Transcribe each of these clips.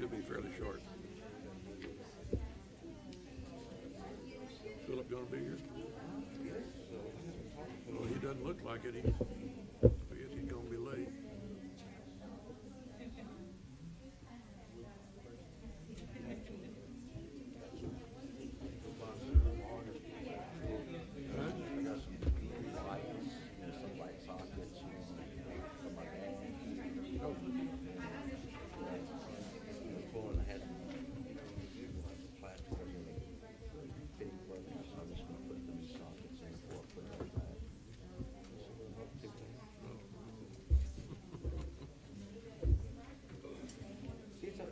should be fairly short. Philip gonna be here? Well, he doesn't look like it. I guess he's gonna be late.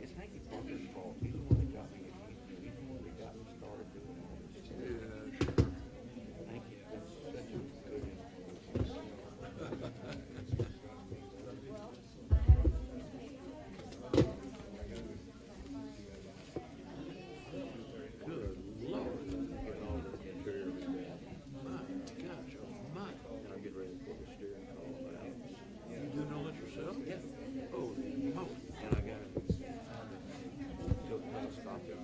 It's Hanky Parker's fault. He's the one that got me. He's the one that got me started doing all this stuff. Yeah, sure. Hanky, that's such a good Good Lord. getting all this material together. My gosh, almighty. And I get ready to put the steering column out. You doing all that yourself? Yeah. Holy moly. And I got to stop it.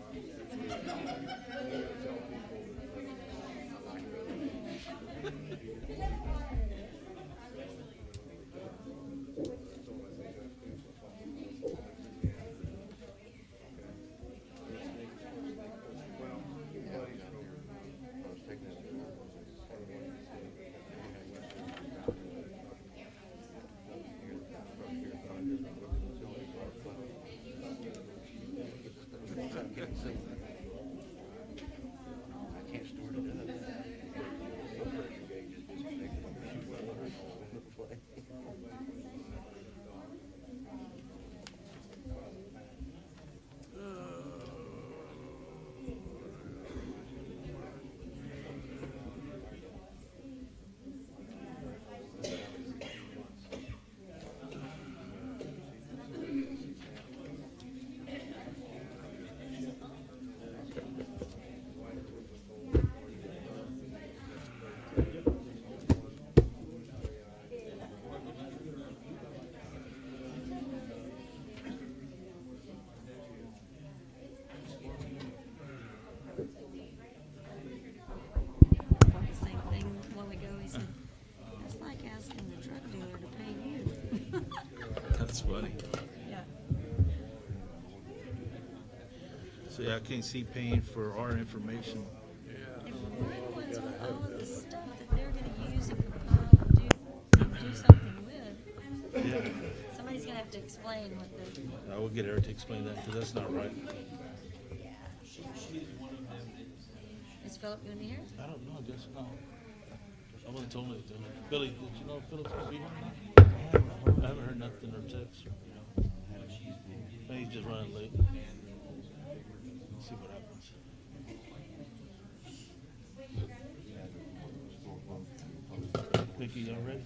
I was taking that I can't start it up. The pressure gauge is disconnected. She's well all over the place. Same thing a while ago, he said, it's like asking the drug dealer to pay you. That's funny. Yeah. So yeah, I can't see paying for our information. And mine was with all of the stuff that they're gonna use and compile and do something with. Yeah, Somebody's gonna have to explain what the, I will get Eric to explain that because that's not right. is Philip gonna be here? I don't know, I guess not. I wasn't told anything. Billy, did you know Philip's gonna be here? I haven't heard nothing or text. Maybe he's just running late. Let's see what happens. Vicky, y'all ready?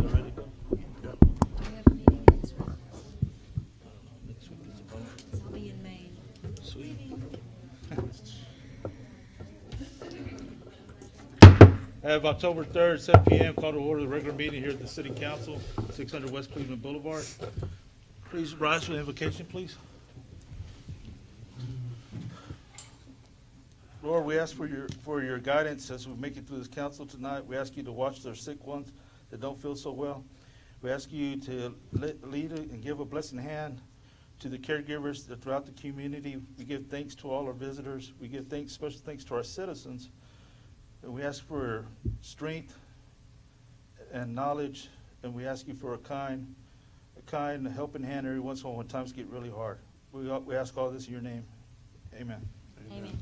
Y'all ready, Bill? Do we have a meeting next week? Next week is a vote. I'll be in Maine. Sweet. I have October 3rd, 7 p.m. Call to order the regular meeting here at the City Council, 600 West Cleveland Boulevard. Please rise for the invocation, please. Lord, we ask for your guidance as we make it through this council tonight. We ask you to watch their sick ones that don't feel so well. We ask you to lead and give a blessing hand to the caregivers throughout the community. We give thanks to all our visitors. We give thanks, special thanks to our citizens. And we ask for strength and knowledge, and we ask you for a kind helping hand every once in a while when times get really hard. We ask all this in your name. Amen. Amen.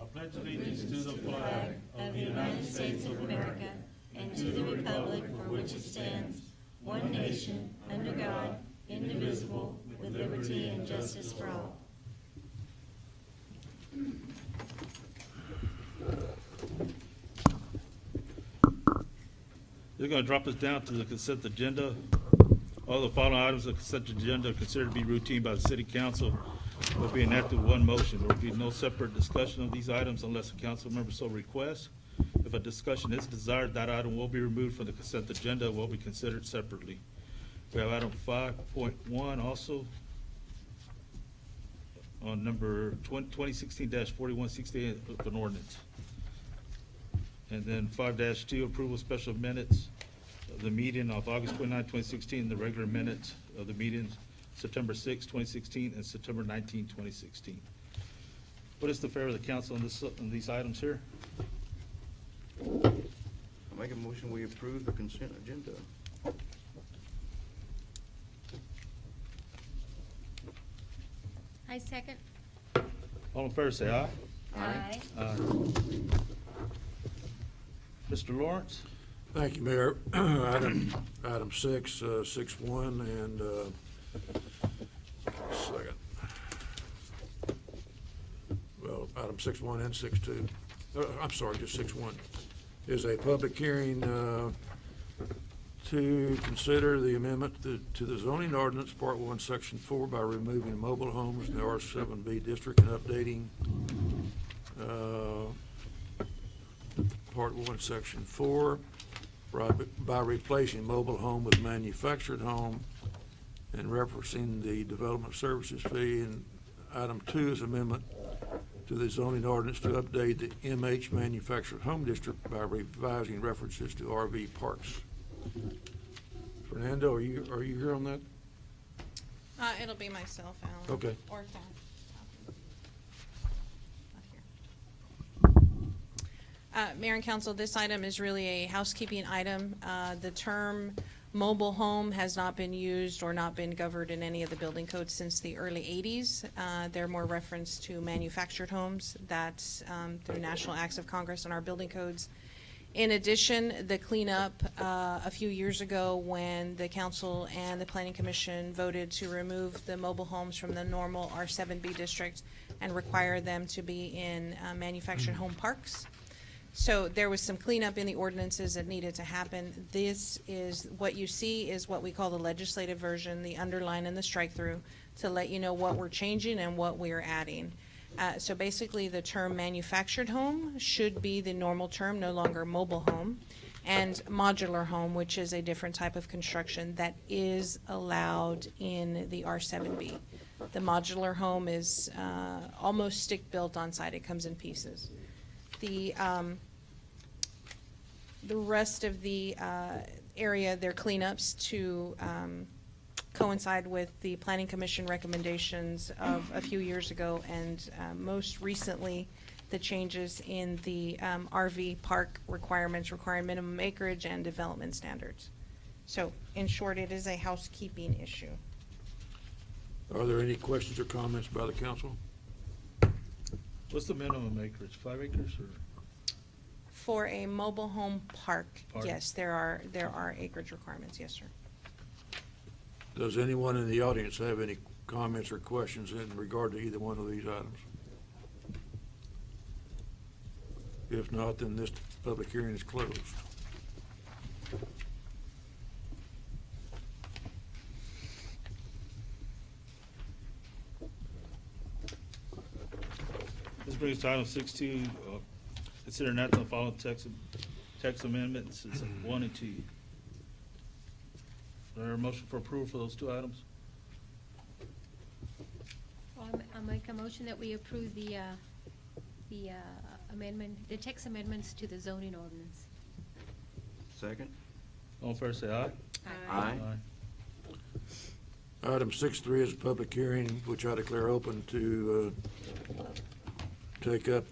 I pledge allegiance to the Flag of the United States of America and to the republic for which it stands, one nation, under God, indivisible, with liberty and justice for all. They're going to drop us down to the consent agenda. All the following items of the consent agenda are considered to be routine by the City Council. Will be enacted with one motion. There will be no separate discussion of these items unless a council member so requests. If If a discussion is desired, that item will be removed from the consent agenda and will be considered separately. We have item 5.1 also on number 2016-4168 of an ordinance. And then 5-2, approval of special minutes of the meeting of August 29, 2016, the regular minutes of the meetings September 6, 2016, and September 19, 2016. What is the favor of the council on these items here? I make a motion, we approve the consent agenda. I second. All in favor, say aye. Aye. Aye. Mr. Lawrence? Thank you, Mayor. Item 6.1, and second. Well, item 6.1 and 6.2. I'm sorry, just 6.1 is a public hearing to consider the amendment to the zoning ordinance, Part 1, Section 4, by removing mobile homes in the R7B district and updating Part 1, Section 4 by replacing mobile home with manufactured home and referencing the development services fee. And item 2 is amendment to the zoning ordinance to update the MH manufactured home district by revising references to RV parks. Fernando, are you here on that? It'll be myself, Alan. Okay. Or Tom. Not here. Mayor and Council, this item is really a housekeeping item. The term mobile home has not been used or not been governed in any of the building codes since the early 80s. They're more referenced to manufactured homes. That's through national acts of Congress and our building codes. In addition, the cleanup a few years ago when the council and the planning commission voted to remove the mobile homes from the normal R7B district and require them to be in manufactured home parks. So there was some cleanup in the ordinances that needed to happen. This is what you see is what we call the legislative version, the underline and the strike through, to let you know what we're changing and what we're adding. So basically the term manufactured home should be the normal term, no longer mobile home, and modular home, which is a different type of construction that is allowed in the R7B. The modular home is almost stick-built on site. It comes in pieces. The rest of the area, their cleanups to coincide with the Planning Commission recommendations of a few years ago, and most recently the changes in the RV park requirements requiring minimum acreage and development standards. So in short, it is a housekeeping issue. Are there any questions or comments by the council? What's the minimum acreage, 5 acres or? For a mobile home park, Park. yes, there are acreage requirements, yes, sir. Does anyone in the audience have any comments or questions in regard to either one of these items? If not, then this public hearing is closed. This brings us to item 6.2, consider not to follow text amendments, it's 1 and 2. Is there a motion for approval for those 2 items? I'll make a motion that we approve the amendment, the text amendments to the zoning ordinance. Second? All in favor, say aye. Aye. Item 6.3 is a public hearing, which I declare open to take up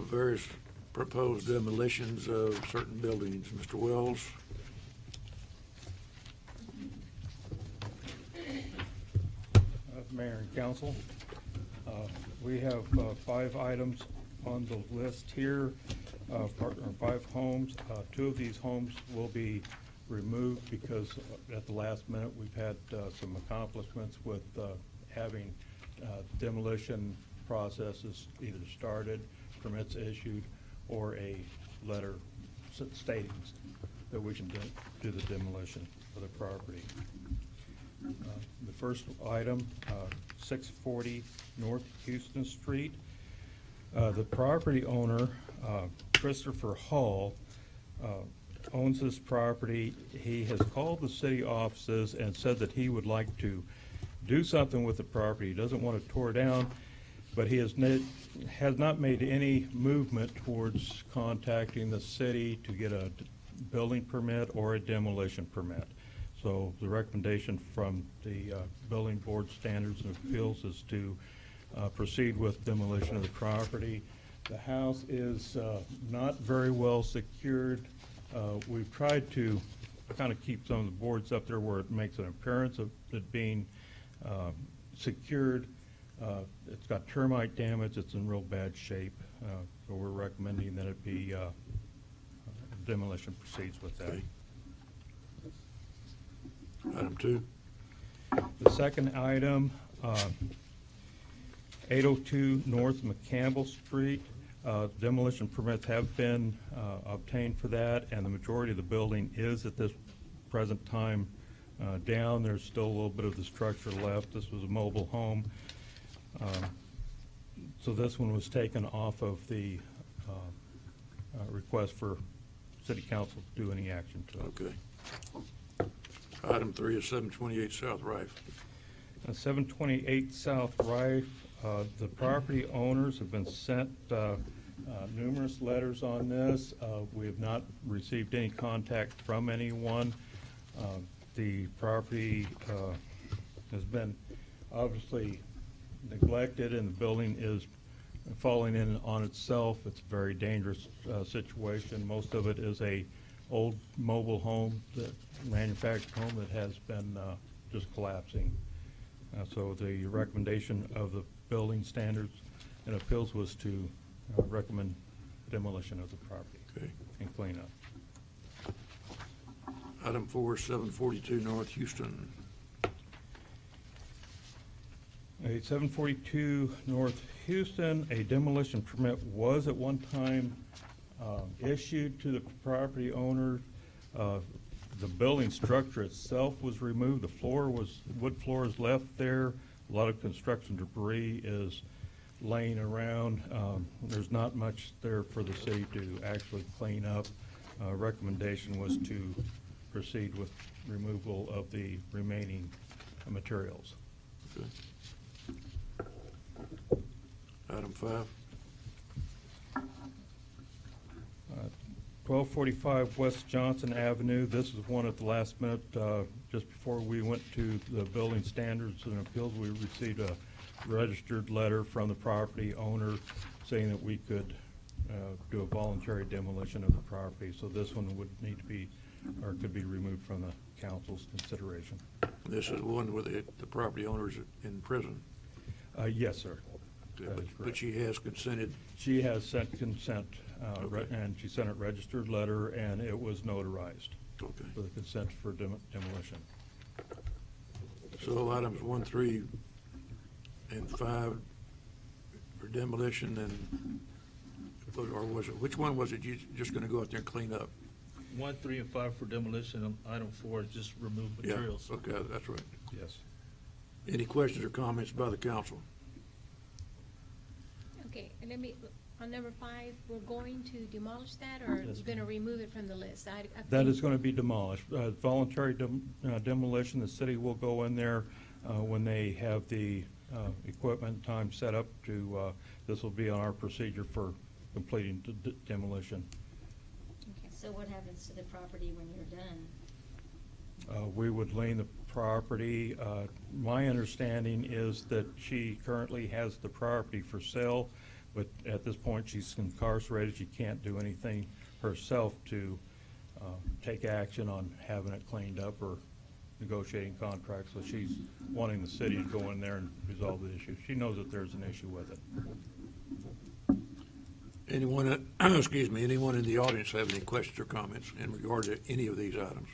various proposed demolitions of certain buildings. Mr. Wells? Mayor and Council, we have 5 items on the list here, 5 homes. 2 of these homes will be removed because at the last minute we've had some accomplishments with having demolition processes either started, permits issued, or a letter stating that we can do the demolition of the property. The first item, 640 North Houston Street. The property owner Christopher Hall owns this property. He has called the city offices and said that he would like to do something with the property. He doesn't want it tore down, but he has not made any movement towards contacting the city to get a building permit or a demolition permit. So the recommendation from the Building Board Standards and Appeals is to proceed with demolition of the property. The house is not very well secured. We've tried to kind of keep some of the boards up there where it makes an appearance of it being secured. It's got termite damage. It's in real bad shape. So we're recommending that it be demolition proceeds with that. Okay. Item 2. The second item, 802 North McCampbell Street. Demolition permits have been obtained for that, and the majority of the building is at this present time down. There's still a little bit of the structure left. This was a mobile home. So this one was taken off of the request for City Council to do any action to it. Okay. Item 3 is 728 South Rife. 728 South Rife, the property owners have been sent numerous letters on this. We have not received any contact from anyone. The property has been obviously neglected, and the building is falling in on itself. It's a very dangerous situation. Most of it is a old mobile home, that manufactured home that has been just collapsing. So the recommendation of the Building Standards and Appeals was to recommend demolition of the property Okay. and cleanup. Item 4 is 742 North Houston. 742 North Houston, a demolition permit was at one time issued to the property owner. The building structure itself was removed. Wood floor is left there. A lot of construction debris is laying around. There's not much there for the city to actually clean up. Recommendation was to proceed with removal of the remaining materials. Okay. Item 5. 1245 West Johnson Avenue. This is one at the last minute, just before we went to the Building Standards and Appeals. We received a registered letter from the property owner saying that we could do a voluntary demolition of the property. So this one would need to be, or could be removed from the council's consideration. This is one where the property owner's in prison. Yes, sir. Okay, That is but correct. she has consented. She has sent consent, Okay. and she sent a registered letter, and it was notarized Okay. for the consent for demolition. So items 1, 3, and 5 for demolition, and, or was it, which one was it you just gonna go out there and clean up? 1, 3, and 5 for demolition. Item 4 is just remove Yeah, materials. okay, that's right. Yes. Any questions or comments by the council? Okay, and let me, on number 5, we're going to demolish that, or Yes, you're gonna remove it from the list? I That think- is going to be demolished. Voluntary demolition, the city will go in there when they have the equipment time set up to, this will be on our procedure for completing demolition. Okay, so what happens to the property when you're done? We would lien the property. My understanding is that she currently has the property for sale, but at this point, she's incarcerated. She can't do anything herself to take action on having it cleaned up or negotiating contracts. So she's wanting the city to go in there and resolve the issue. She knows that there's an issue with it. Anyone, excuse me, anyone in the audience have any questions or comments in regard to any of these items?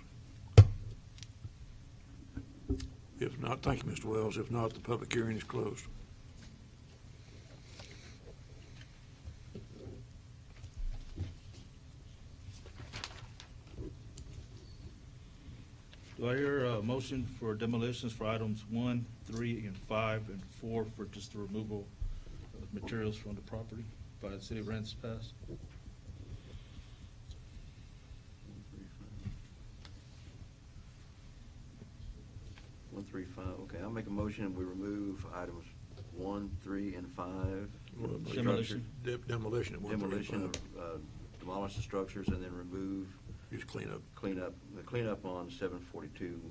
If not, thank you, Mr. Wells. If not, the public hearing is closed. Do I hear a motion for demolitions for items 1, 3, and 5, and 4 for just the removal of materials from the property by the city of Aransas Pass? 135, okay, I'll make a motion, we remove items 1, 3, and 5. Well, Demolition. Demolition at 135. Demolition of, demolish the structures and then remove, Just clean up. the cleanup on 742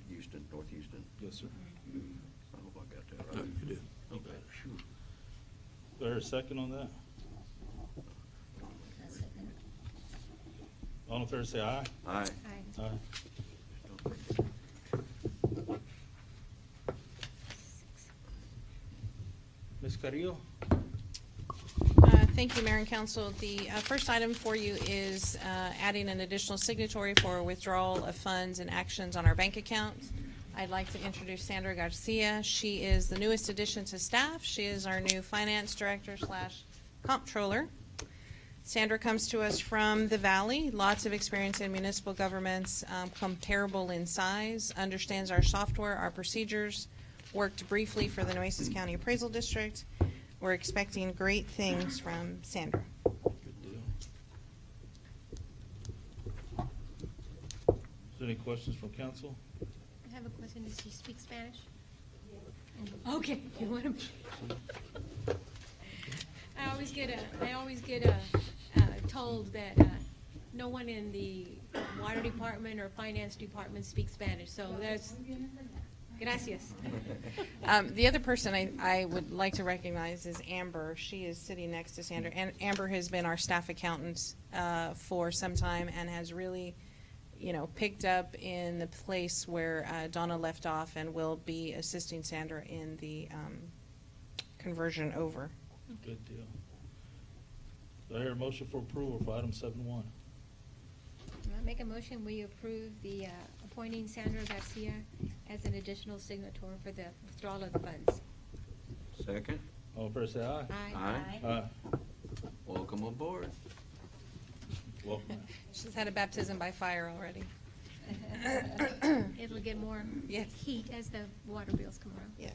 Houston, North Houston. Yes, sir. I hope I got that No, right. you did. Okay, phew. Is there a second on that? All in favor, say aye. Aye. Aye. Aye. Ms. Carrillo? Thank you, Mayor and Council. The first item for you is adding an additional signatory for withdrawal of funds and actions on our bank accounts. I'd like to introduce Sandra Garcia. She is the newest addition to staff. She is our new finance director / comptroller. Sandra comes to us from the Valley, lots of experience in municipal governments, comparable in size, understands our software, our procedures, worked briefly for the Nueces County Appraisal District. We're expecting great things from Sandra. Good deal. Is there any questions from council? I have a question. Does she speak Spanish? Okay, you want to? I always get told that no one in the water department or finance department speaks Spanish. So that's gracias. The other person I would like to recognize is Amber. She is sitting next to Sandra. And Amber has been our staff accountant for some time and has really, picked up in the place where Donna left off and will be assisting Sandra in the conversion over. Good deal. Do I hear a motion for approval for item 7-1? I make a motion, we approve the appointing Sandra Garcia as an additional signatory for the withdrawal of the funds. Second, All in favor, say aye. Aye. Aye. welcome aboard. Welcome. She's had a baptism by fire already. It'll get more Yes. heat as the water bills come around. Yes.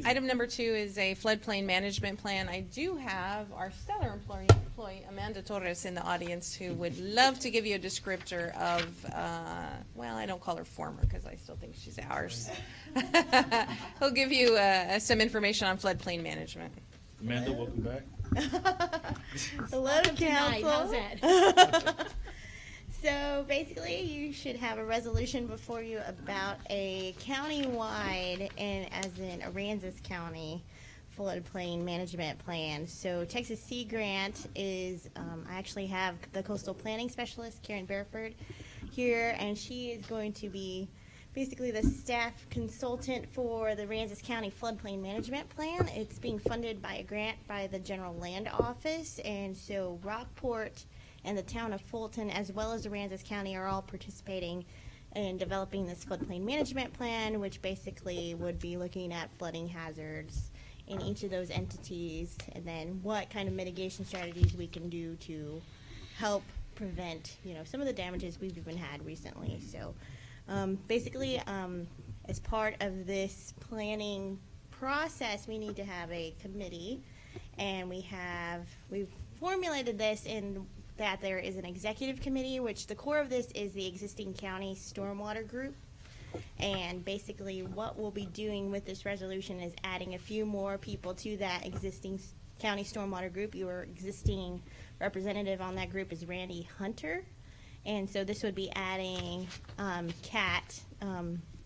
Item number 2 is a floodplain management plan. I do have our stellar employee Amanda Torres in the audience who would love to give you a descriptor of, well, I don't call her former because I still think she's ours. He'll give you some information on floodplain management. Amanda, welcome back. Hello, Welcome tonight. council. How's that? So basically, you should have a resolution before you about a county-wide, and as in Aransas County, floodplain management plan. So Texas Sea Grant is, I actually have the coastal planning specialist, Karen Bareford, here, and she is going to be basically the staff consultant for the Aransas County floodplain management plan. It's being funded by a grant by the General Land Office, and so Rockport and the town of Fulton, as well as Aransas County, are all participating in developing this floodplain management plan, which basically would be looking at flooding hazards in each of those entities, and then what kind of mitigation strategies we can do to help prevent, some of the damages we've even had recently. So, basically, as part of this planning process, we need to have a committee, and we've formulated this in that there is an executive committee, which the core of this is the existing county stormwater group. And basically what we'll be doing with this resolution is adding a few more people to that existing county stormwater group. Your existing representative on that group is Randy Hunter. And so this would be adding Kat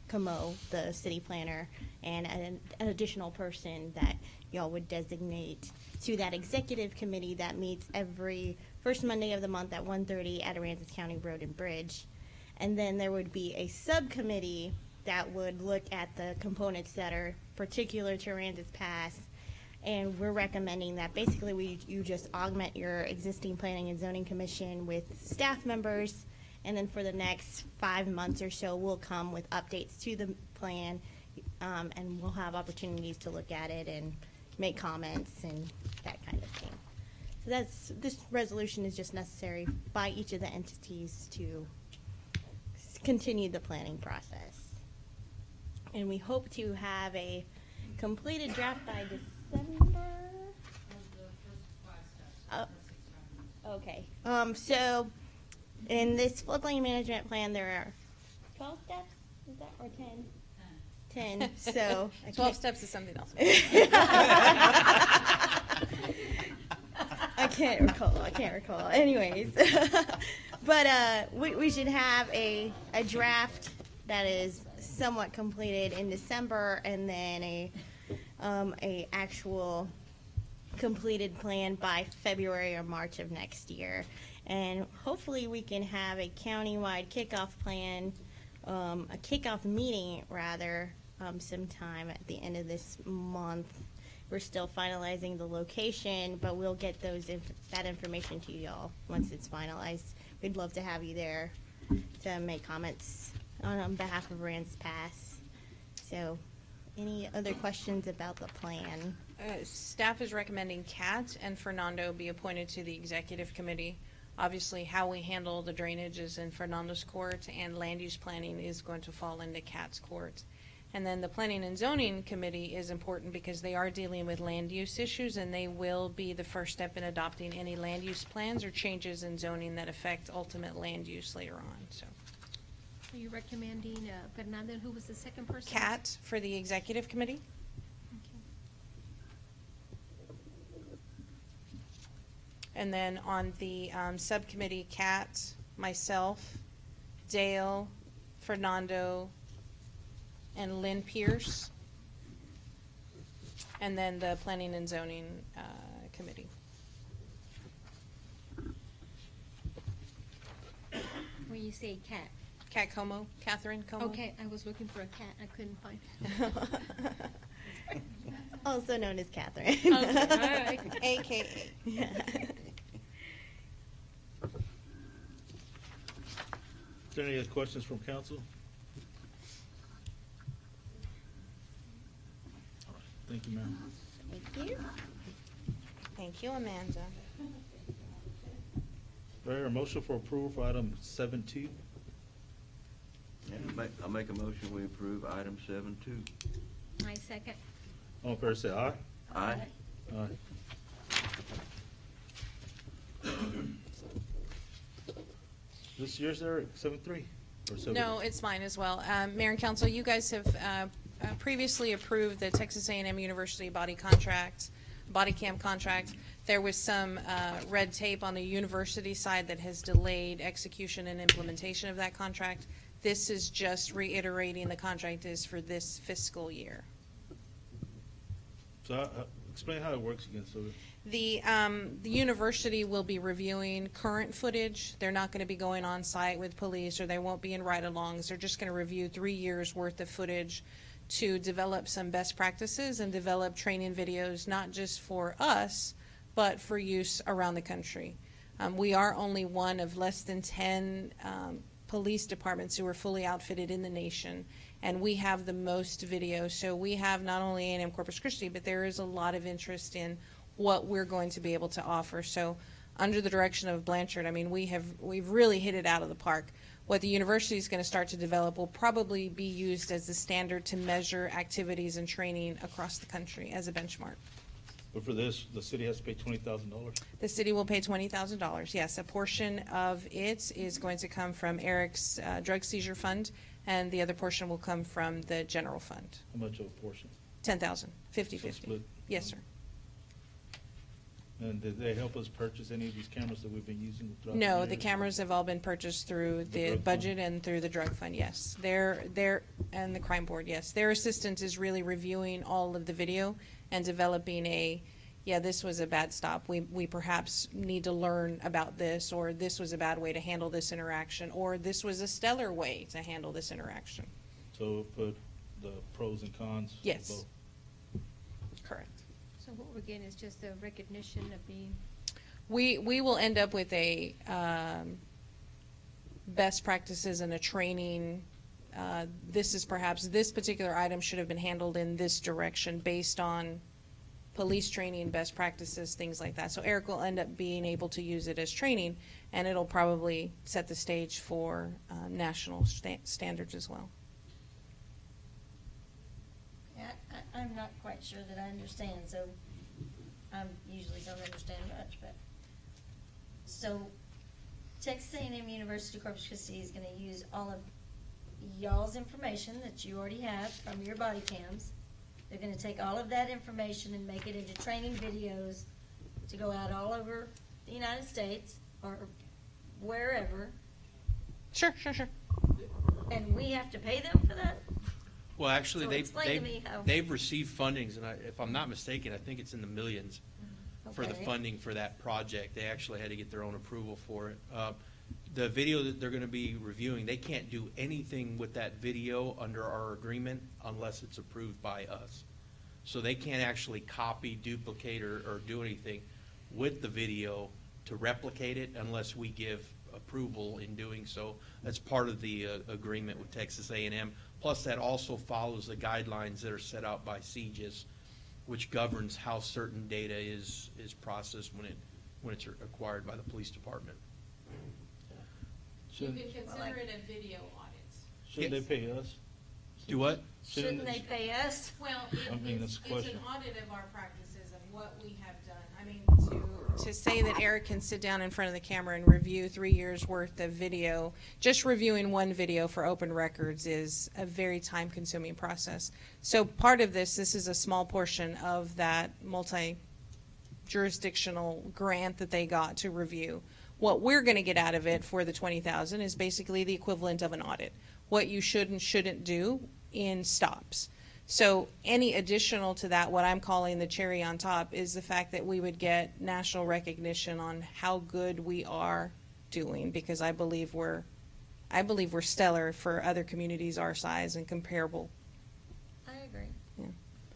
Camo, the city planner, and an additional person that y'all would designate to that executive committee that meets every first Monday of the month at 1:30 at Aransas County Road and Bridge. And then there would be a subcommittee that would look at the components that are particular to Aransas Pass. And we're recommending that basically you just augment your existing planning and zoning commission with staff members. And then for the next 5 months or so, we'll come with updates to the plan, and we'll have opportunities to look at it and make comments and that kind of thing. So this resolution is just necessary by each of the entities to continue the planning process. And we hope to have a completed draft by December. Okay. So in this floodplain management plan, there are 12 steps. Is that or 10? 10. So I 12 can't- steps is something else. I can't recall. Anyways, but we should have a draft that is somewhat completed in December, and then a actual completed plan by February or March of next year, and hopefully we can have a countywide kickoff plan, a kickoff meeting rather, sometime at the end of this month. We're still finalizing the location, but we'll get that information to y'all once it's finalized. We'd love to have you there to make comments on behalf of Rand's Pass. So, any other questions about the plan? Staff is recommending Kat and Fernando be appointed to the executive committee. Obviously, how we handle the drainage is in Fernando's court, and land use planning is going to fall into Kat's court. And then the Planning and Zoning Committee is important because they are dealing with land use issues, and they will be the first step in adopting any land use plans or changes in zoning that affect ultimate land use later on. So, Are you recommending Fernando, and who was the second person? Kat for the executive committee. Okay. And then on the subcommittee, Kat, myself, Dale, Fernando, and Lynn Pierce. And then the Planning and Zoning Committee. When you say cat. Kat Como, Catherine Como. Okay, I was looking for a cat. I couldn't find it. Also known as Catherine. Okay, all right. AKA. Yeah. Is there any other questions from council? All right. Thank you, ma'am. Thank you. Thank you, Amanda. Do I hear a motion for approval for item 7.2? Yeah, I'll make a motion, we approve item 7.2. My second. All in favor, say aye. Aye. Aye. This yours, Eric, 7.3? Or 7? No, it's mine as well. Mayor and Council, you guys have previously approved the Texas A&M University body cam contract. There was some red tape on the university side that has delayed execution and implementation of that contract. This is just reiterating the contract is for this fiscal year. So explain how it works again, so. The university will be reviewing current footage. They're not going to be going on site with police, or they won't be in ride-alongs. They're just going to review 3 years worth of footage to develop some best practices and develop training videos, not just for us, but for use around the country. We are only one of less than 10 police departments who are fully outfitted in the nation, and we have the most video. So we have not only A&M Corpus Christi, but there is a lot of interest in what we're going to be able to offer. So under the direction of Blanchard, I mean, we've really hit it out of the park. What the university is going to start to develop will probably be used as the standard to measure activities and training across the country as a benchmark. But for this, the city has to pay $20,000? The city will pay $20,000. Yes, a portion of it is going to come from Eric's drug seizure fund, and the other portion will come from the general fund. How much of a portion? $10,000, 50-50. So split? Yes, sir. And did they help us purchase any of these cameras that we've been using throughout No, years? the cameras have all been purchased through The the drug budget fund? and through the drug fund, yes. And the crime board, yes. Their assistant is really reviewing all of the video and developing this was a bad stop. We perhaps need to learn about this, or this was a bad way to handle this interaction, or this was a stellar way to handle this interaction. So put the pros and cons of Yes. both. Correct. So what we're getting is just a recognition of being, We will end up with a best practices and a training. This particular item should have been handled in this direction based on police training, best practices, things like that. So Eric will end up being able to use it as training, and it'll probably set the stage for national standards as well. Yeah, I'm not quite sure that I understand, so I usually don't understand much, but. So Texas A&M University Corpus Christi is gonna use all of y'all's information that you already have from your body cams. They're gonna take all of that information and make it into training videos to go out all over the United States or wherever, Sure. and we have to pay them for that? Well, actually, So explain to me how- they've received fundings, and if I'm not mistaken, I think it's in the millions for the Okay. funding for that project. They actually had to get their own approval for it. The video that they're gonna be reviewing, they can't do anything with that video under our agreement unless it's approved by us. So they can't actually copy, duplicate, or do anything with the video to replicate it unless we give approval in doing so. That's part of the agreement with Texas A&M. Plus, that also follows the guidelines that are set out by CJIS, which governs how certain data is processed when it's acquired by the police department. You Shouldn't, can consider it a video audit. shouldn't they pay us? Do what? Shouldn't they pay us? Well, I mean, that's it's a question. an audit of our practices of what we have done. I mean, to say that Eric can sit down in front of the camera and review 3 years' worth of video, just reviewing one video for open records is a very time-consuming process. So part of this is a small portion of that multi-jurisdictional grant that they got to review. What we're going to get out of it for the $20,000 is basically the equivalent of an audit. What you should and shouldn't do in stops. So any additional to that, what I'm calling the cherry on top, is the fact that we would get national recognition on how good we are doing, because I believe we're stellar for other communities our size and comparable. I agree. Yeah.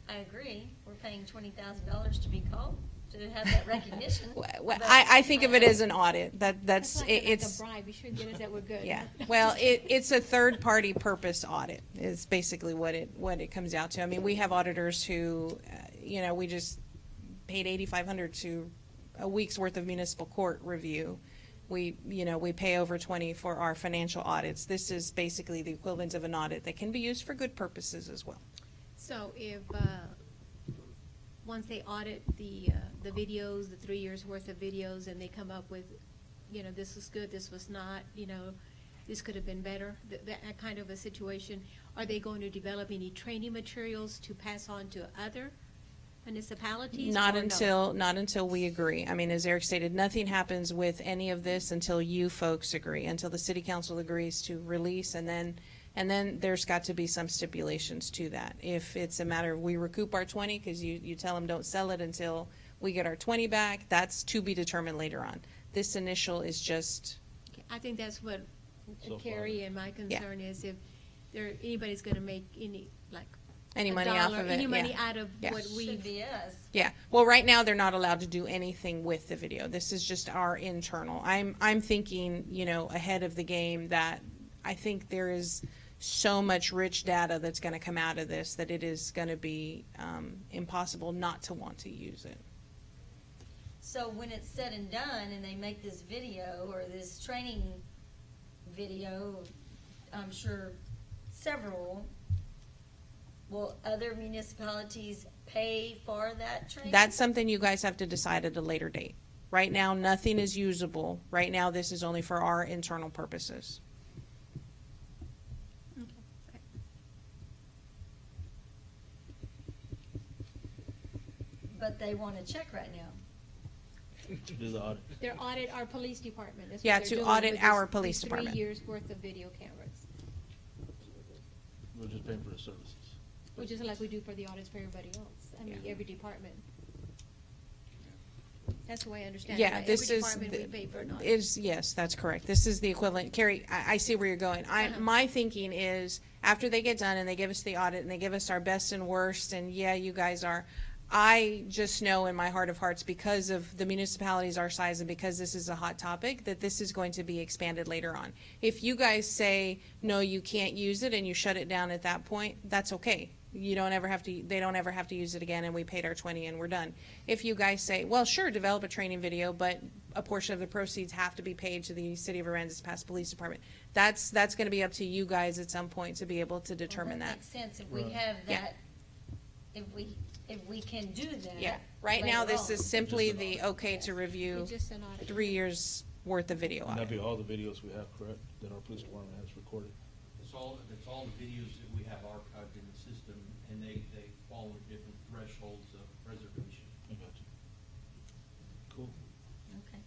I agree. We're paying $20,000 to be called, to have that recognition. Well, but- I think of it as an audit. That's like it's. a bribe. You should get us that we're good. Yeah, well, it's a third-party purpose audit is basically what it comes out to. I mean, we have auditors who, we just paid $8,500 to a week's worth of municipal court review. We pay over $20 for our financial audits. This is basically the equivalent of an audit that can be used for good purposes as well. So if, once they audit the videos, the 3 years worth of videos, and they come up with, this was good, this was not, this could have been better, that kind of a situation, are they going to develop any training materials to pass on to other municipalities? Not or no? until we agree. I mean, as Eric stated, nothing happens with any of this until you folks agree, until the city council agrees to release, and then there's got to be some stipulations to that. If it's a matter of we recoup our 20 because you tell them don't sell it until we get our 20 back, that's to be determined later on. This initial is just, Okay, I think that's what So Carrie and my concern is, if anybody's gonna make any any a money off dollar, of it. any money yeah. out of Yeah. what we Should be us. Yeah. Well, right now they're not allowed to do anything with the video. This is just our internal. I'm thinking, ahead of the game, that I think there is so much rich data that's going to come out of this that it is going to be impossible not to want to use it. So when it's said and done and they make this video or this training video, I'm sure several, will other municipalities pay for that training? That's something you guys have to decide at a later date. Right now, nothing is usable. Right now, this is only for our internal purposes. But they want to check right now. To do the audit. Their audit our police department. That's what Yeah, they're to doing audit with our this- police these department. 3 years worth of video cameras, We're just paying for the services. which is like we do for the audits for everybody else. I mean, Yeah. every department. That's the way I understand it. Yeah, right? this Every is, department we pay for an audit. yes, that's correct. This is the equivalent. Carrie, I see where you're going. My thinking is, after they get done and they give us the audit and they give us our best and worst, and yeah, you guys are, I just know in my heart of hearts, because of the municipalities our size and because this is a hot topic, that this is going to be expanded later on. If you guys say, no, you can't use it, and you shut it down at that point, that's okay. They don't ever have to use it again, and we paid our 20 and we're done. If you guys say, well, sure, develop a training video, but a portion of the proceeds have to be paid to the City of Aransas Pass Police Department, that's going to be up to you guys at some point to be able to determine Well, that. makes sense if we Right. have Yeah. that, if we can do that. Yeah, right now, later this on. is simply Just an the okay to review It's just an audit. 3 years worth of video And that'd be audit. all the videos we have, correct, that our police department has recorded? It's all the videos that we have archived in the system, and they fall into different thresholds of preservation. I got you. Cool. Okay.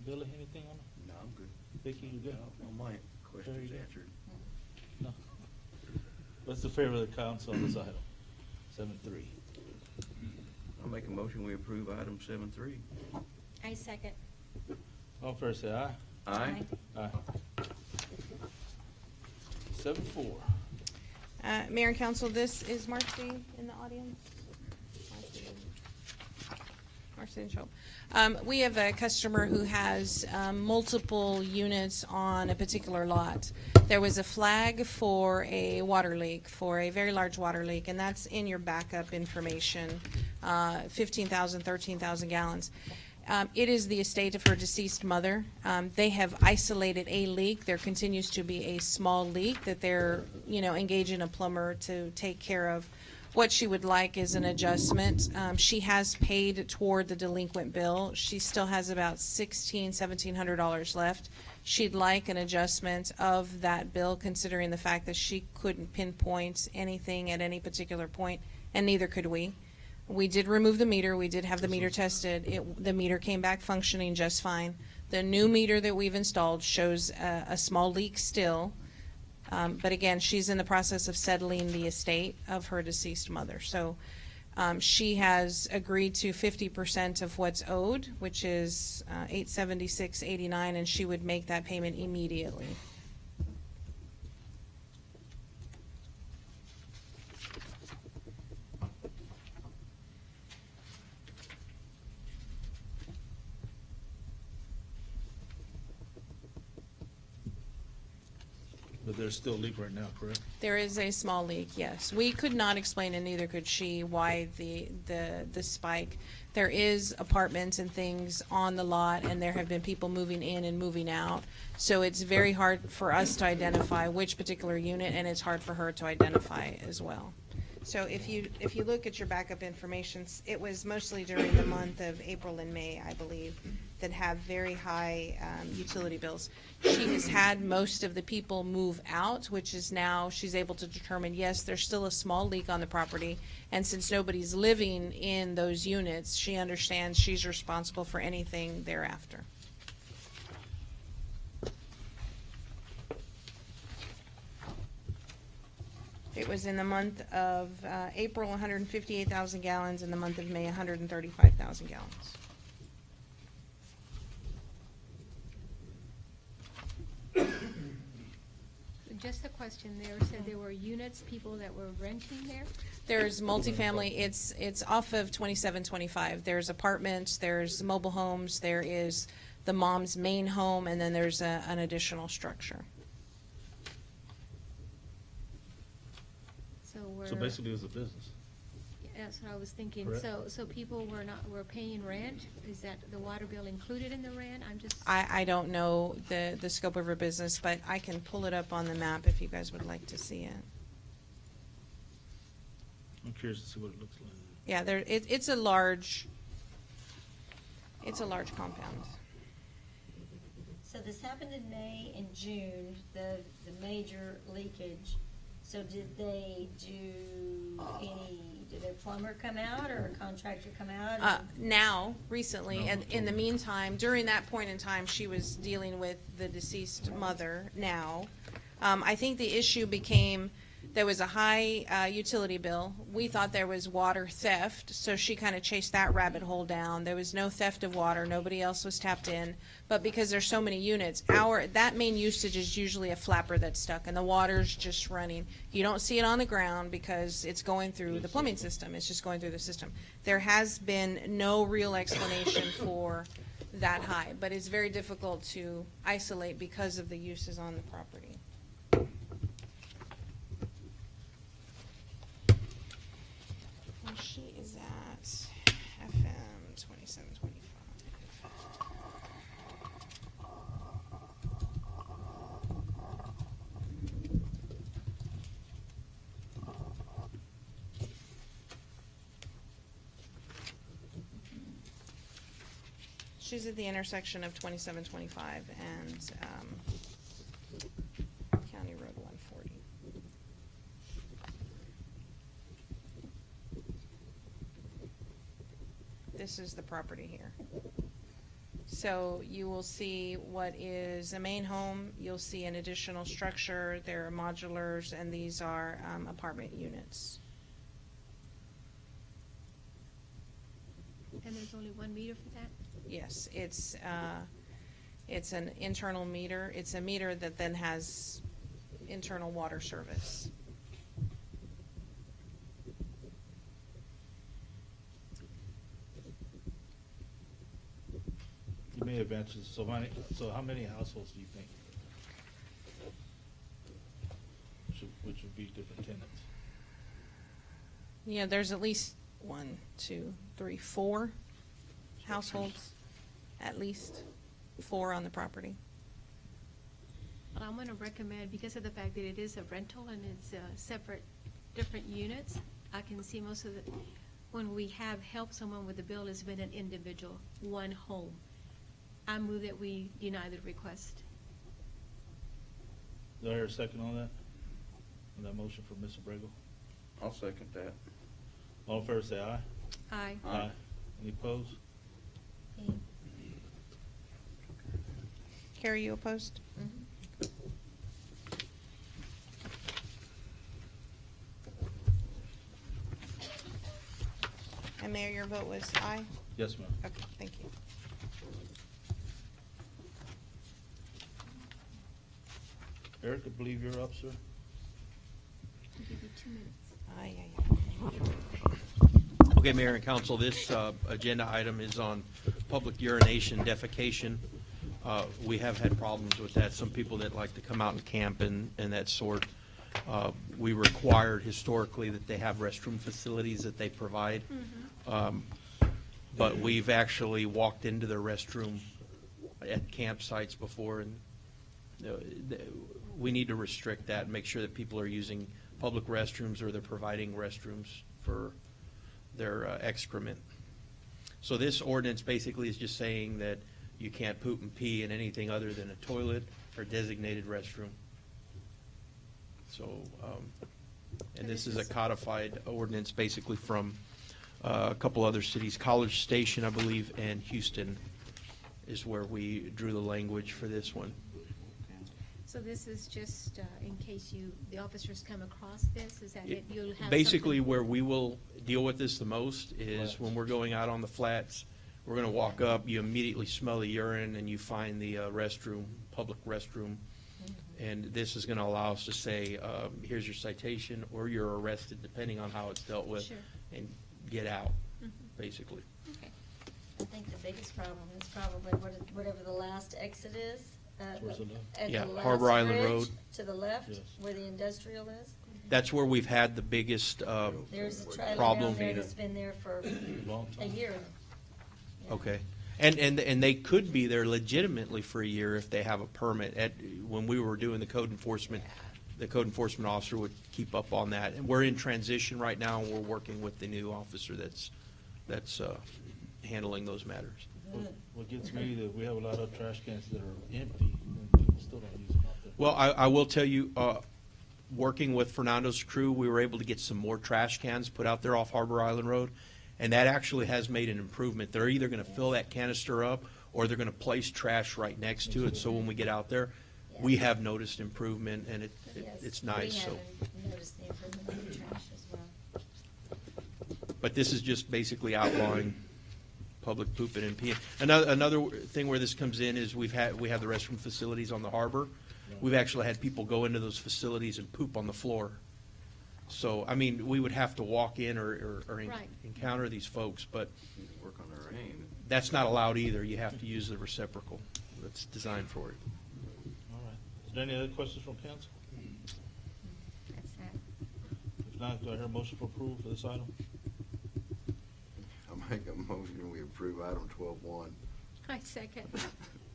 Billy, anything on it? No, I'm good. Vicky, you good? No, my question's Very good. answered. No. What's the favor of the council on this item? 7.3. I'll make a motion, we approve item 7.3. I second. All fair say aye. Aye. Aye. 7.4. Mayor and council, this is Marcy in the audience. Marcy didn't show up. We have a customer who has multiple units on a particular lot. There was a flag for a water leak, for a very large water leak, and that's in your backup information, 15,000, 13,000 gallons. It is the estate of her deceased mother. They have isolated a leak. There continues to be a small leak that they're, engaging a plumber to take care of. What she would like is an adjustment. She has paid toward the delinquent bill. She still has about $1,700 left. She'd like an adjustment of that bill, considering the fact that she couldn't pinpoint anything at any particular point, and neither could we. We did remove the meter. We did have the meter tested. The meter came back functioning just fine. The new meter that we've installed shows a small leak still. But again, she's in the process of settling the estate of her deceased mother. So she has agreed to 50% of what's owed, which is $876.89, and she would make that payment immediately. But there's still a leak right now, correct? There is a small leak, yes. We could not explain, and neither could she, why the spike. There is apartments and things on the lot, and there have been people moving in and moving out. So it's very hard for us to identify which particular unit, and it's hard for her to identify as well. So if you look at your backup information, it was mostly during the month of April and May, I believe, that have very high utility bills. She has had most of the people move out, which is now she's able to determine, yes, there's still a small leak on the property, and since nobody's living in those units, she understands she's responsible for anything thereafter. It was in the month of April, 158,000 gallons, in the month of May, 135,000 gallons. Just a question there, said there were units, people that were renting there? There's multifamily, it's off of 2725. There's apartments, there's mobile homes, there is the mom's main home, and then there's an additional structure. So basically it's a business. That's what I was thinking. Correct. So people were paying rent? Is that the water bill included in the rent? I'm just. I don't know the scope of her business, but I can pull it up on the map if you guys would like to see it. I'm curious to see what it looks like. Yeah, it's a large compound. So this happened in May and June, the major leakage. So did their plumber come out or a contractor come out? Now, recently, and in the meantime, during that point in time, she was dealing with the deceased mother now. I think the issue became there was a high utility bill. We thought there was water theft, so she kind of chased that rabbit hole down. There was no theft of water. Nobody else was tapped in. But because there's so many units, that main usage is usually a flapper that's stuck, and the water's just running. You don't see it on the ground because it's going through the plumbing system. It's just going through the system. There has been no real explanation for that high, but it's very difficult to isolate because of the uses on the property. She is at FM 2725. She's at the intersection of 2725 and County This is the property here. So you will see what is a main home. You'll see an additional structure. There are modulars, and these are apartment units. And there's only 1 meter for that? Yes, it's an internal meter. It's a meter that then has internal water service. You may have answered, so how many households do you think? Which would be different tenants? Yeah, there's at least 1, 2, 3, 4 households, at least 4 on the property. Well, I'm going to recommend, because of the fact that it is a rental and it's separate, different units, I can see most of the, when we have helped someone with the bill, it's been an individual, one home. I move that we deny the request. Do I hear a second on that? On that motion for Mr. Bregel? I'll second that. All in favor say aye. Aye. Aye. Any opposed? Carrie, you opposed? And Mayor, your vote was aye? Yes, ma'am. Okay, thank you. Eric, I believe you're up, sir. I'll give you 2 minutes. Aye, aye, aye. Okay, Mayor and Council, this agenda item is on public urination, defecation. We have had problems with that. Some people that like to come out and camp and that sort. We required historically that they have restroom facilities that they provide. But we've actually walked into their restroom at campsites before, and we need to restrict that and make sure that people are using public restrooms or they're providing restrooms for their excrement. So this ordinance basically is just saying that you can't poop and pee in anything other than a toilet or designated restroom. So, and this is a codified ordinance basically from a couple other cities. College Station, I believe, and Houston is where we drew the language for this one. So this is just in case the officers come across this, is that it? You'll have Basically, something- where we will deal with this the most is when we're going out on the flats. We're going to walk up, you immediately smell the urine, and you find the restroom, public restroom. And this is going to allow us to say, here's your citation, or you're arrested, depending on how it's dealt with, Sure. and get out, basically. Okay. I think the biggest problem is probably whatever the last exit is. Towards the left? At Yeah, the last Harbor Island bridge Road. to the left, Yes. where the industrial is. That's where we've had the biggest There's a trailer problem. down there that's been there for Long a time. year. Yeah. Okay. And they could be there legitimately for a year if they have a permit. When we were doing the code enforcement officer would keep up on that. And we're in transition right now, and we're working with the new officer that's handling those matters. What gets me that we have a lot of trash cans that are empty and people still don't use them out there. Well, I will tell you, working with Fernando's crew, we were able to get some more trash cans put out there off Harbor Island Road, and that actually has made an improvement. They're either going to fill that canister up, or they're going to place trash right next to it, so when we get out there, we have noticed improvement, and Yes, it's nice. We So, haven't noticed the improvement in the trash as well. but this is just basically outlawing public pooping and peeing. Another thing where this comes in is we have the restroom facilities on the harbor. We've actually had people go into those facilities and poop on the floor. So, I mean, we would have to walk in or Right. encounter these folks, but Need to work on their aim. that's not allowed either. You have to use the reciprocal that's designed for it. All right. Is there any other questions from council? That's that. If not, do I hear a motion for approval for this item? I'll make a motion, we approve item 12-1. I second.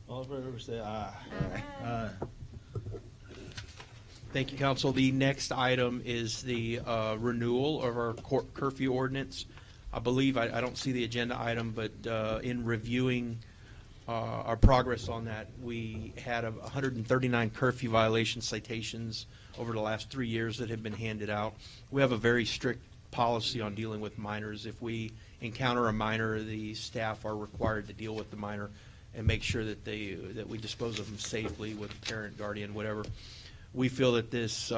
All in favor say aye. Aye. Aye. Thank you, council. The next item is the renewal of our curfew ordinance. I believe, I don't see the agenda item, but in reviewing our progress on that, we had 139 curfew violation citations over the last 3 years that have been handed out. We have a very strict policy on dealing with minors. If we encounter a minor, the staff are required to deal with the minor and make sure that that we dispose of them safely with a parent, guardian, whatever. We feel that this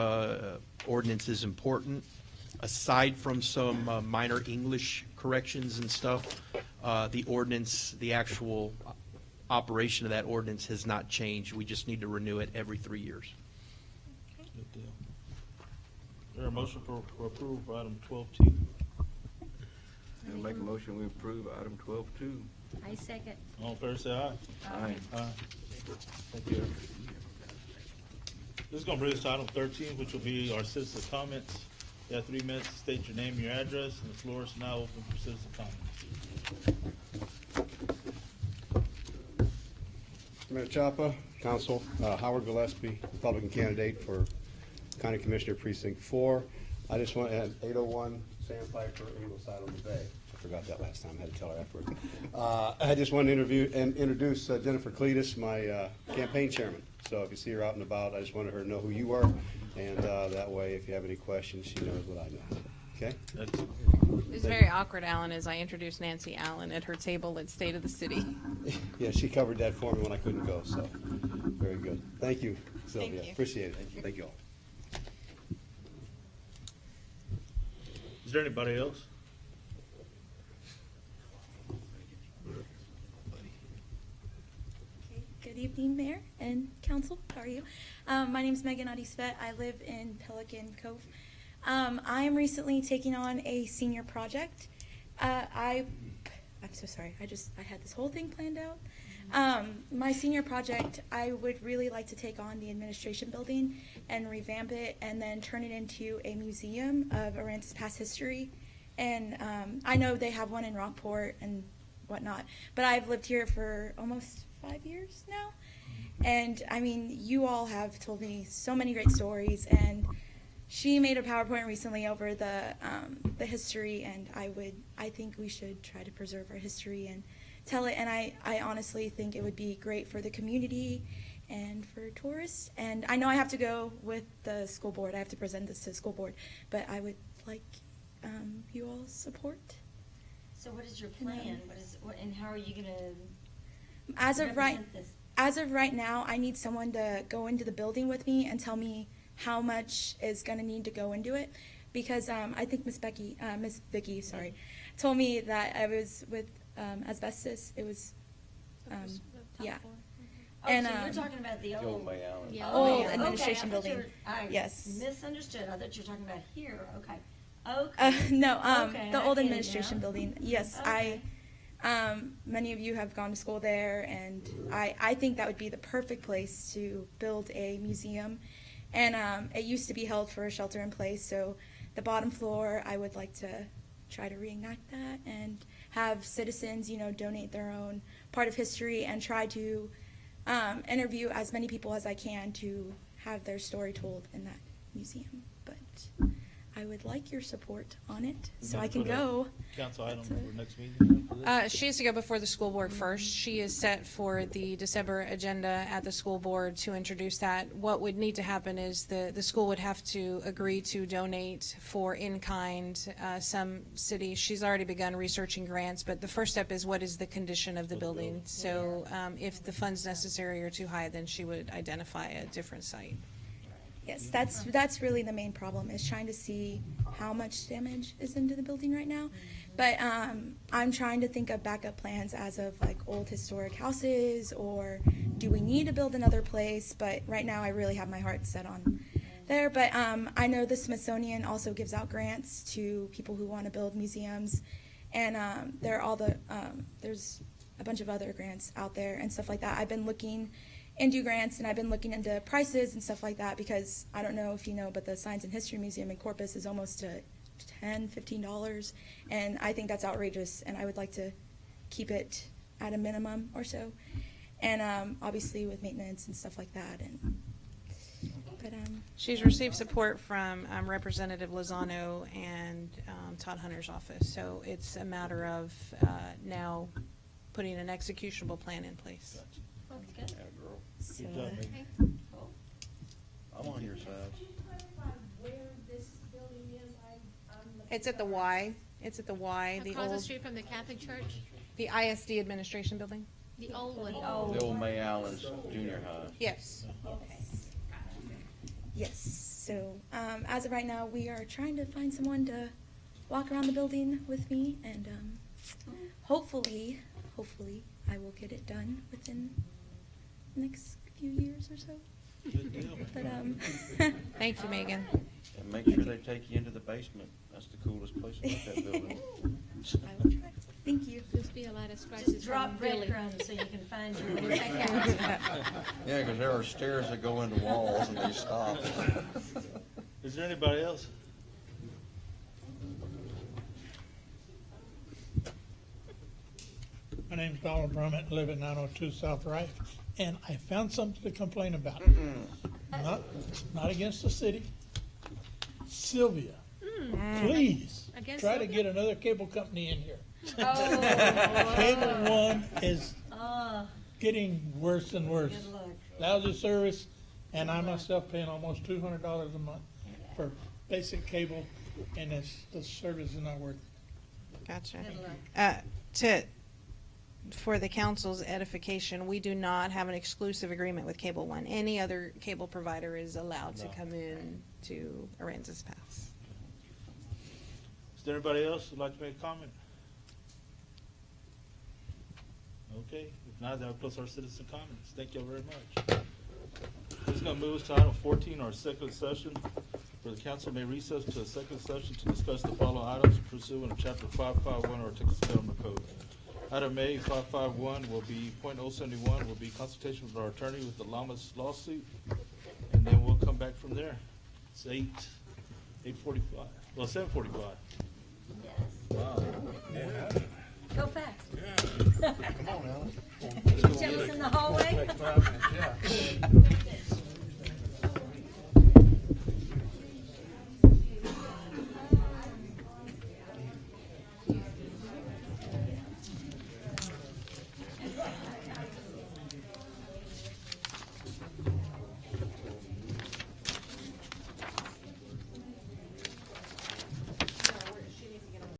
ordinance is important. Aside from some minor English corrections and stuff, the ordinance, the actual operation of that ordinance has not changed. We just need to renew it every 3 years. Good deal. Is there a motion for approval for item 12T? I'll make a motion, we approve item 12.2. I second. All in favor, say aye. Aye. Aye. Thank you. This is gonna bring us to item 13, which will be our citizen comments. You have 3 minutes to state your name and your address, and the floor is now open for citizen comments. Mayor Chapa, Council, Howard Gillespie, Republican candidate for County Commissioner Precinct 4. I just want to add 801 Sam Piper, Ingleside on the Bay. I forgot that last time, I had to tell her afterward. I just want to introduce Jennifer Cletus, my campaign chairman. So if you see her out and about, I just wanted her to know who you are, and that way, if you have any questions, she knows what I know. Okay? It was very awkward, Alan, as I introduced Nancy Allen at her table at State of the City. Yeah, she covered that for me when I couldn't go, so very good. Thank you, Sylvia. Thank you. Appreciate it. Thank you all. Is there anybody else? Okay. Good evening, Mayor and Council. How are you? My name is Megan Adisvet. I live in Pelican Cove. I am recently taking on a senior project. I'm so sorry. I had this whole thing planned out. My senior project, I would really like to take on the administration building and revamp it and then turn it into a museum of Aransas past history. And I know they have one in Rockport and whatnot, but I've lived here for almost 5 years now. And I mean, you all have told me so many great stories, and she made a PowerPoint recently over the history, and I think we should try to preserve our history and tell it. And I honestly think it would be great for the community and for tourists. And I know I have to go with the school board. I have to present this to the school board, but I would like you all's support. So what is your plan? And how are you gonna As of right, represent this? as of right now, I need someone to go into the building with me and tell me how much is going to need to go into it, because I think Miss Vicky, sorry, told me that I was with asbestos. It was, yeah. Oh, And, so you're talking about the old. Yeah. Old Okay, administration I thought building. I Yes. misunderstood. I thought you were talking about here. Okay. Okay. No, Okay, the I old get it administration now. building. Yes, Okay. many of you have gone to school there, and I think that would be the perfect place to build a museum. And it used to be held for a shelter in place, so the bottom floor, I would like to try to reenact that and have citizens, donate their own part of history and try to interview as many people as I can to have their story told in that museum. But I would like your support on it so I can go. Council item That's for a- next meeting? She has to go before the school board first. She is set for the December agenda at the school board to introduce that. What would need to happen is the school would have to agree to donate for in-kind. Some cities, she's already begun researching grants, but the first step is what is the condition of the building. So if the funds necessary are too high, then she would identify a different site. Yes, that's really the main problem, is trying to see how much damage is into the building right now. But I'm trying to think of backup plans as of like old historic houses, or do we need to build another place? But right now I really have my heart set on there. But I know the Smithsonian also gives out grants to people who want to build museums, and there's a bunch of other grants out there and stuff like that. I've been looking into grants, and I've been looking into prices and stuff like that, because I don't know if you know, but the Science and History Museum in Corpus is almost to $10, $15, and I think that's outrageous, and I would like to keep it at a minimum or so, and obviously with maintenance and stuff like that. But She's received support from Representative Lozano and Todd Hunter's office, so it's a matter of now putting an executable plan in place. That's good. so, Good job, Megan. Cool. I'm on your side. It's at the Y. It's at the Y, the Across the old, street from the Catholic church, the ISD administration building. the old one. The old May Allen's Junior High. Yes. Yes. So as of right now, we are trying to find someone to walk around the building with me, and hopefully, I will get it done within the next few years or so. Good deal. But Thank you, Megan. And make sure they take you into the basement. That's the coolest place about that building. I will try. Thank you. There's be a lot of scratches. Just drop from Billy. breadcrumbs so you can find your way back out. Yeah, because there are stairs that go into walls and they stop. Is there anybody else? My name's Donald Brummett, live at 902 South Rife, and I found something to complain about. Not against the city. Sylvia, please, Against try to Sylvia? get another cable company in here. Oh, Cable One is oh, getting worse and worse. good luck. Lousy service, and I myself paying almost $200 a month for basic cable, and the service is not worth it. Gotcha. Good luck. For the council's edification, we do not have an exclusive agreement with Cable One. Any other cable provider is allowed to come in to Aransas Pass. Is there anybody else who'd like to make a comment? Okay, if not, that'll close our citizen comments. Thank you all very much. This is going to move us to item 14, our second session, where the council may recess to a second session to discuss the following items pursuant to Chapter 551 of our Texas Government Code. Item A, 551 will be, .071 will be consultation with our attorney with the Lamas lawsuit, and then we'll come back from there. It's 8:45, well, 7:45. Wow. Go fast. Come on, Alan. Tell us in the hallway.